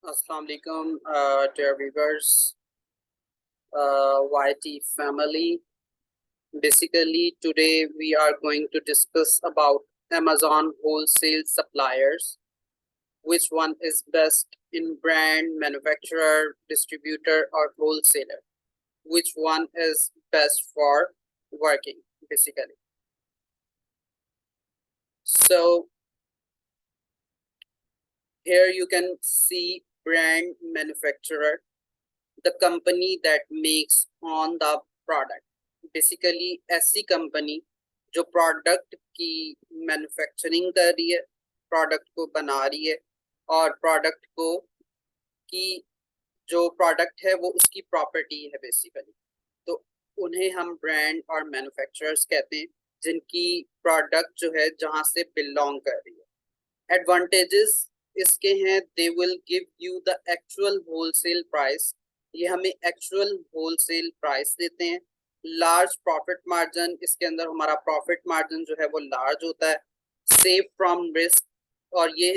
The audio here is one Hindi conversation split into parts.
Assalamu alaikum, dear viewers, YT family. Basically, today we are going to discuss about Amazon wholesale suppliers. Which one is best in brand, manufacturer, distributor, or wholesaler? Which one is best for working, basically? So here you can see brand manufacturer, the company that makes on the product. Basically ऐसी कंपनी जो प्रोडक्ट की मैन्युफैक्चरिंग कर रही है, प्रोडक्ट को बना रही है और प्रोडक्ट को की जो प्रोडक्ट है वो उसकी प्रॉपर्टी है बेसिकली। तो उन्हें हम ब्रांड और मैन्युफैक्चरर्स कहते हैं, जिनकी प्रोडक्ट जो है जहां से बिलोंग कर रही है। एडवांटेजेस इसके हैं, they will give you the actual wholesale price, ये हमें एक्चुअल होलसेल प्राइस देते हैं। लार्ज प्रॉफिट मार्जिन, इसके अंदर हमारा प्रॉफिट मार्जिन जो है वो लार्ज होता है। सेफ फ्रॉम रिस्क, और ये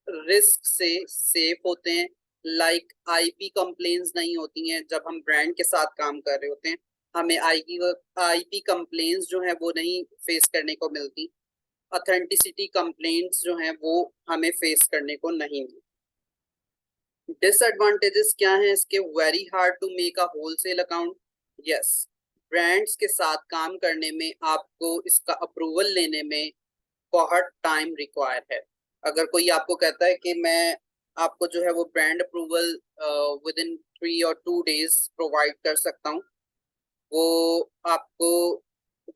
रिस्क से सेफ होते हैं। लाइक आईपी कंप्लेन्स नहीं होती हैं जब हम ब्रांड के साथ काम कर रहे होते हैं, हमें आईपी कंप्लेन्स जो है वो नहीं फेस करने को मिलती। ऑथेंटिसिटी कंप्लेंट्स जो हैं वो हमें फेस करने को नहीं मिलती। डिसएडवांटेजेस क्या हैं इसके? Very hard to make a wholesale account. Yes, brands के साथ काम करने में आपको इसका अप्रूवल लेने में बहुत टाइम रिक्वायर है। अगर कोई आपको कहता है कि मैं आपको जो है वो brand approval with in 3 or 2 days provide कर सकता हूँ, वो आपको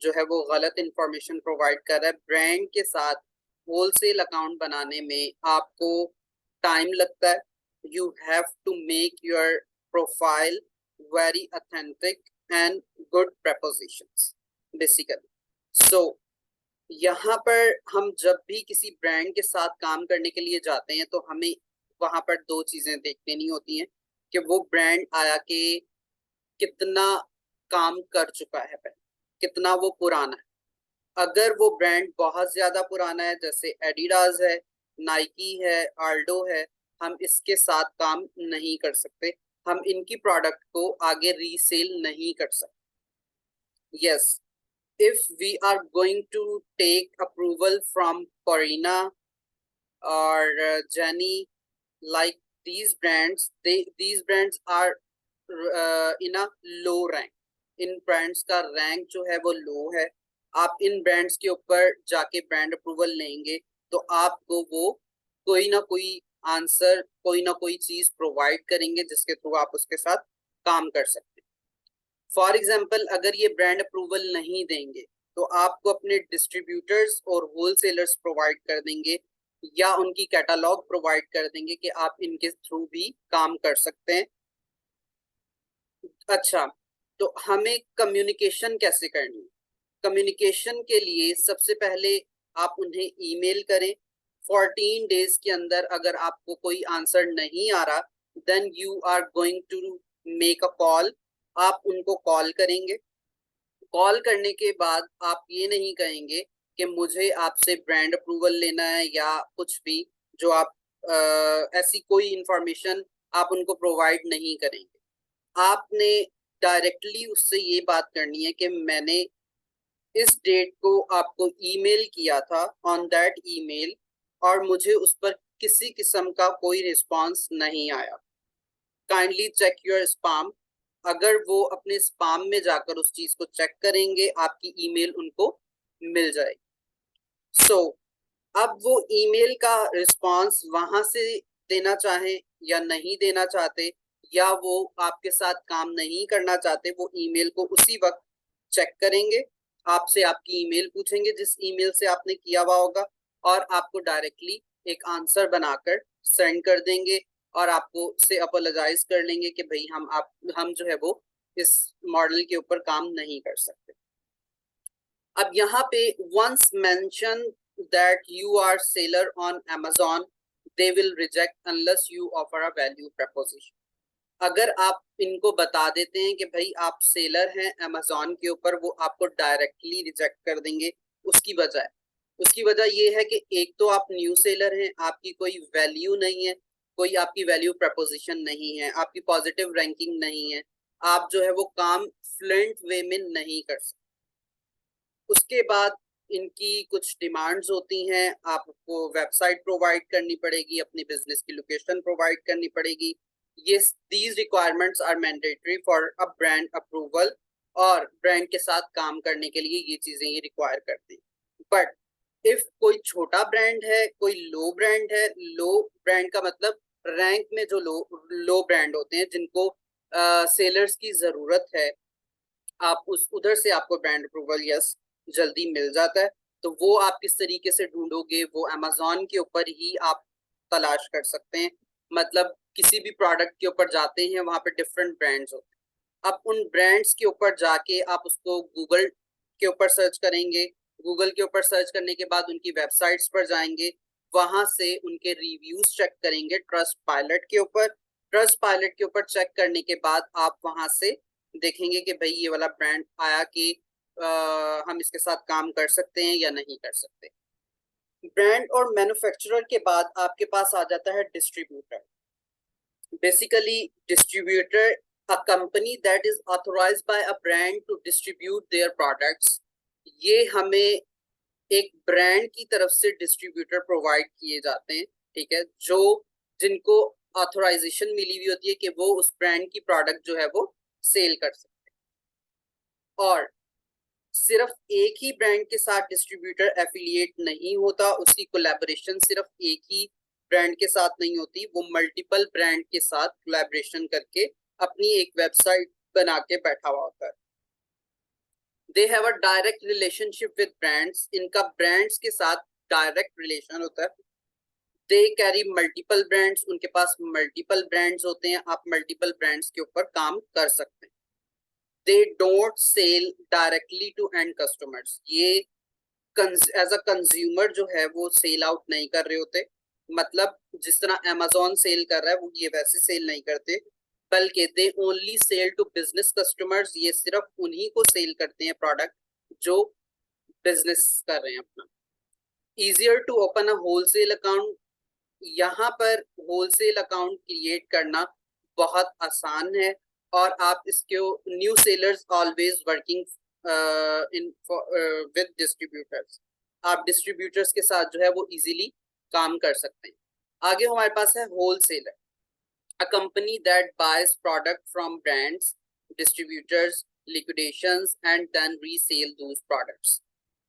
जो है वो गलत इंफॉर्मेशन प्रोवाइड कर रहा है। ब्रांड के साथ होलसेल अकाउंट बनाने में आपको टाइम लगता है। You have to make your profile very authentic and good propositions basically. So यहाँ पर हम जब भी किसी ब्रांड के साथ काम करने के लिए जाते हैं तो हमें वहां पर दो चीजें देखनी नहीं होती हैं कि वो ब्रांड आया कि कितना काम कर चुका है पहले, कितना वो पुराना है। अगर वो ब्रांड बहुत ज्यादा पुराना है, जैसे एडिडास है, नाइकी है, आल्डो है, हम इसके साथ काम नहीं कर सकते, हम इनकी प्रोडक्ट को आगे रीसेल नहीं कर सकते। Yes, if we are going to take approval from Corina or Jenny, like these brands, these brands are in a low rank. In brands का रैंक जो है वो लो है। आप इन ब्रांड्स के ऊपर जाके ब्रांड अप्रूवल लेंगे तो आपको वो कोई ना कोई आंसर, कोई ना कोई चीज प्रोवाइड करेंगे जिसके थ्रू आप उसके साथ काम कर सकते हैं। फॉर एग्जाम्पल, अगर ये ब्रांड अप्रूवल नहीं देंगे तो आपको अपने डिस्ट्रीब्यूटर्स और होलसेलर्स प्रोवाइड कर देंगे या उनकी कैटलॉग प्रोवाइड कर देंगे कि आप इनके थ्रू भी काम कर सकते हैं। अच्छा, तो हमें कम्युनिकेशन कैसे करनी है? कम्युनिकेशन के लिए सबसे पहले आप उन्हें ईमेल करें। 14 डेज के अंदर अगर आपको कोई आंसर नहीं आ रहा, then you are going to make a call. आप उनको कॉल करेंगे। कॉल करने के बाद आप ये नहीं कहेंगे कि मुझे आपसे ब्रांड अप्रूवल लेना है या कुछ भी, जो आप ऐसी कोई इंफॉर्मेशन आप उनको प्रोवाइड नहीं करेंगे। आपने डायरेक्टली उससे ये बात करनी है कि मैंने इस डेट को आपको ईमेल किया था ऑन दैट ईमेल, और मुझे उस पर किसी किस्म का कोई रिस्पांस नहीं आया। Kindly check your spam. अगर वो अपने स्पैम में जाकर उस चीज को चेक करेंगे, आपकी ईमेल उनको मिल जाएगी। सो अब वो ईमेल का रिस्पांस वहां से देना चाहें या नहीं देना चाहते, या वो आपके साथ काम नहीं करना चाहते, वो ईमेल को उसी वक्त चेक करेंगे, आपसे आपकी ईमेल पूछेंगे जिस ईमेल से आपने किया हुआ होगा, और आपको डायरेक्टली एक आंसर बनाकर सेंड कर देंगे और आपको से अपोलोजाइज कर लेंगे कि भाई हम जो है वो इस मॉडल के ऊपर काम नहीं कर सकते। अब यहाँ पे once mention that you are seller on Amazon, they will reject unless you offer a value proposition. अगर आप इनको बता देते हैं कि भाई आप सेलर हैं अमेजोन के ऊपर, वो आपको डायरेक्टली रिजेक्ट कर देंगे। उसकी वजह ये है कि एक तो आप न्यू सेलर हैं, आपकी कोई वैल्यू नहीं है, कोई आपकी वैल्यू प्रपोजिशन नहीं है, आपकी पॉजिटिव रैंकिंग नहीं है, आप जो है वो काम फ्लुएंट वे में नहीं कर सकते। उसके बाद इनकी कुछ डिमांड्स होती हैं, आपको वेबसाइट प्रोवाइड करनी पड़ेगी, अपनी बिजनेस की लोकेशन प्रोवाइड करनी पड़ेगी। ये these requirements are mandatory for a brand approval, और ब्रांड के साथ काम करने के लिए ये चीजें ये रिक्वायर करते हैं। बट इफ कोई छोटा ब्रांड है, कोई लो ब्रांड है, लो ब्रांड का मतलब रैंक में जो लो ब्रांड होते हैं जिनको सेलर्स की जरूरत है, आप उस उधर से आपको ब्रांड अप्रूवल यस जल्दी मिल जाता है। तो वो आप किस तरीके से ढूंढोगे, वो अमेजोन के ऊपर ही आप तलाश कर सकते हैं। मतलब किसी भी प्रोडक्ट के ऊपर जाते हैं, वहां पे डिफरेंट ब्रांड्स होते हैं। अब उन ब्रांड्स के ऊपर जाके आप उसको गूगल के ऊपर सर्च करेंगे। गूगल के ऊपर सर्च करने के बाद उनकी वेबसाइट्स पर जाएंगे, वहां से उनके रिव्यूज चेक करेंगे ट्रस्ट पायलट के ऊपर। ट्रस्ट पायलट के ऊपर चेक करने के बाद आप वहां से देखेंगे कि भाई ये वाला ब्रांड आया कि हम इसके साथ काम कर सकते हैं या नहीं कर सकते। ब्रांड और मैन्युफैक्चरर के बाद आपके पास आ जाता है distributor. Basically distributor, a company that is authorized by a brand to distribute their products। ये हमें एक ब्रांड की तरफ से डिस्ट्रीब्यूटर प्रोवाइड किए जाते हैं, ठीक है, जो जिनको ऑथोराइजेशन मिली हुई होती है कि वो उस ब्रांड की प्रोडक्ट जो है वो सेल कर सकते हैं। और सिर्फ एक ही ब्रांड के साथ डिस्ट्रीब्यूटर एफिलिएट नहीं होता, उसकी कोलैबोरेशन सिर्फ एक ही ब्रांड के साथ नहीं होती, वो मल्टीपल ब्रांड के साथ कोलैबोरेशन करके अपनी एक वेबसाइट बना के बैठा हुआ होता है। They have a direct relationship with brands, इनका ब्रांड्स के साथ डायरेक्ट रिलेशन होता है। दे कैरी मल्टीपल ब्रांड्स, उनके पास मल्टीपल ब्रांड्स होते हैं, आप मल्टीपल ब्रांड्स के ऊपर काम कर सकते हैं। They don't sell directly to end customers, ये एज अ कंज्यूमर जो है वो सेल आउट नहीं कर रहे होते। मतलब जिस तरह अमेजोन सेल कर रहा है वो ये वैसे सेल नहीं करते, बल्कि they only sell to business customers, ये सिर्फ उन्हीं को सेल करते हैं प्रोडक्ट जो बिजनेस कर रहे हैं अपना। Easier to open a wholesale account, यहाँ पर होलसेल अकाउंट क्रिएट करना बहुत आसान है, और आप इसके new sellers always working in with distributors, आप डिस्ट्रीब्यूटर्स के साथ जो है वो इजीली काम कर सकते हैं। आगे हमारे पास है wholesaler, a company that buys product from brands, distributors, liquidations and then resell those products।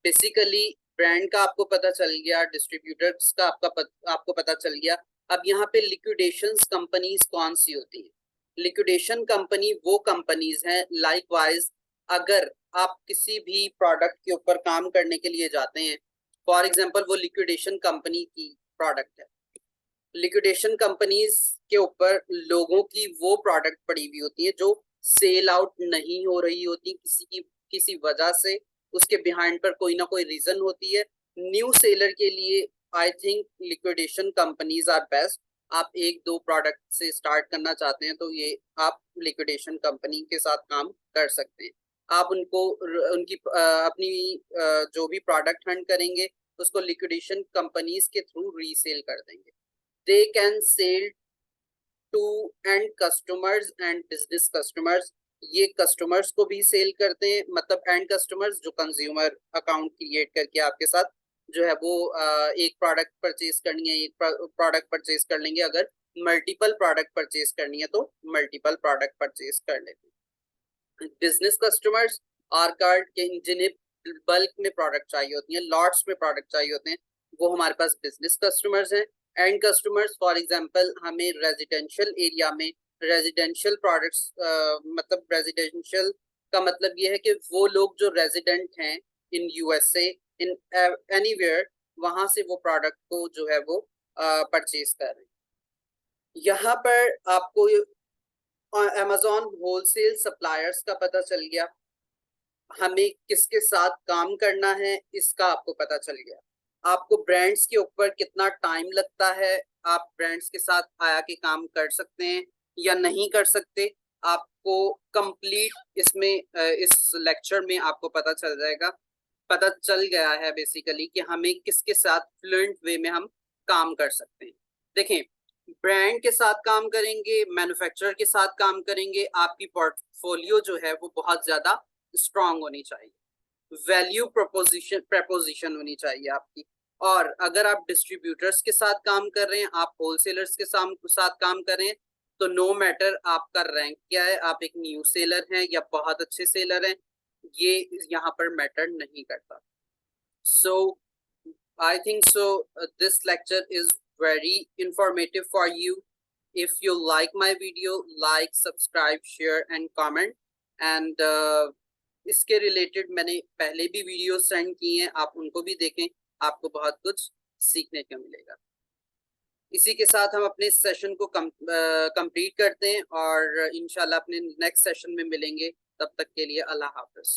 Basically brand का आपको पता चल गया, डिस्ट्रीब्यूटर्स का आपको पता चल गया। अब यहाँ पे लिक्विडेशंस कंपनीज कौन सी होती है? लिक्विडेशन कंपनी वो कंपनीज हैं, लाइकवाइज अगर आप किसी भी प्रोडक्ट के ऊपर काम करने के लिए जाते हैं, फॉर एग्जांपल वो लिक्विडेशन कंपनी की प्रोडक्ट है, लिक्विडेशन कंपनीज के ऊपर लोगों की वो प्रोडक्ट पड़ी हुई होती है जो सेल आउट नहीं हो रही होती किसी वजह से, उसके बिहाइंड पर कोई ना कोई रीजन होती है। न्यू सेलर के लिए I think liquidation companies are best. आप एक दो प्रोडक्ट से स्टार्ट करना चाहते हैं तो ये आप लिक्विडेशन कंपनी के साथ काम कर सकते हैं। आप उनको उनकी अपनी जो भी प्रोडक्ट हंट करेंगे उसको लिक्विडेशन कंपनीज के थ्रू रीसेल कर देंगे। they can sell to end customers and business customers, ये कस्टमर्स को भी सेल करते हैं, मतलब एंड कस्टमर्स जो कंज्यूमर अकाउंट क्रिएट करके आपके साथ जो है वो एक प्रोडक्ट परचेज करनी है, एक प्रोडक्ट परचेज कर लेंगे, अगर मल्टीपल प्रोडक्ट परचेज करनी है तो मल्टीपल प्रोडक्ट परचेज कर लेते हैं। बिजनेस कस्टमर्स आर कार्ड के जिन्हें बल्क में प्रोडक्ट चाहिए होती है, लॉट्स में प्रोडक्ट चाहिए होते हैं, वो हमारे पास बिजनेस कस्टमर्स हैं। एंड कस्टमर्स फॉर एग्जांपल हमें रेजिडेंशियल एरिया में रेजिडेंशियल प्रोडक्ट्स, मतलब रेजिडेंशियल का मतलब ये है कि वो लोग जो रेजिडेंट हैं इन यूएसए, इन एनीवेयर, वहां से वो प्रोडक्ट को जो है वो परचेज कर रहे हैं। यहाँ पर आपको अमेजोन होलसेल सप्लायर्स का पता चल गया, हमें किसके साथ काम करना है इसका आपको पता चल गया, आपको ब्रांड्स के ऊपर कितना टाइम लगता है, आप ब्रांड्स के साथ आया के काम कर सकते हैं या नहीं कर सकते, आपको कंप्लीट इसमें इस लेक्चर में आपको पता चल जाएगा, पता चल गया है बेसिकली कि हमें किसके साथ फ्लुएंट वे में हम काम कर सकते हैं। देखें, ब्रांड के साथ काम करेंगे, मैन्युफैक्चरर के साथ काम करेंगे, आपकी पोर्टफोलियो जो है वो बहुत ज्यादा स्ट्रांग होनी चाहिए, वैल्यू प्रपोजिशन होनी चाहिए आपकी। और अगर आप डिस्ट्रीब्यूटर्स के साथ काम कर रहे हैं, आप होलसेलर्स के साथ काम कर रहे हैं, तो नो मैटर आपका रैंक क्या है, आप एक न्यू सेलर हैं या बहुत अच्छे सेलर हैं, ये यहाँ पर मैटर नहीं करता। सो I think so. This lecture is very informative for you. If you like my video, like, subscribe, share, and comment. And इसके रिलेटेड मैंने पहले भी वीडियो सेंड किए हैं, आप उनको भी देखें, आपको बहुत कुछ सीखने को मिलेगा। इसी के साथ हम अपने सेशन को कंप्लीट करते हैं और इंशाल्लाह अपने नेक्स्ट सेशन में मिलेंगे। तब तक के लिए अल्लाह हाफिज।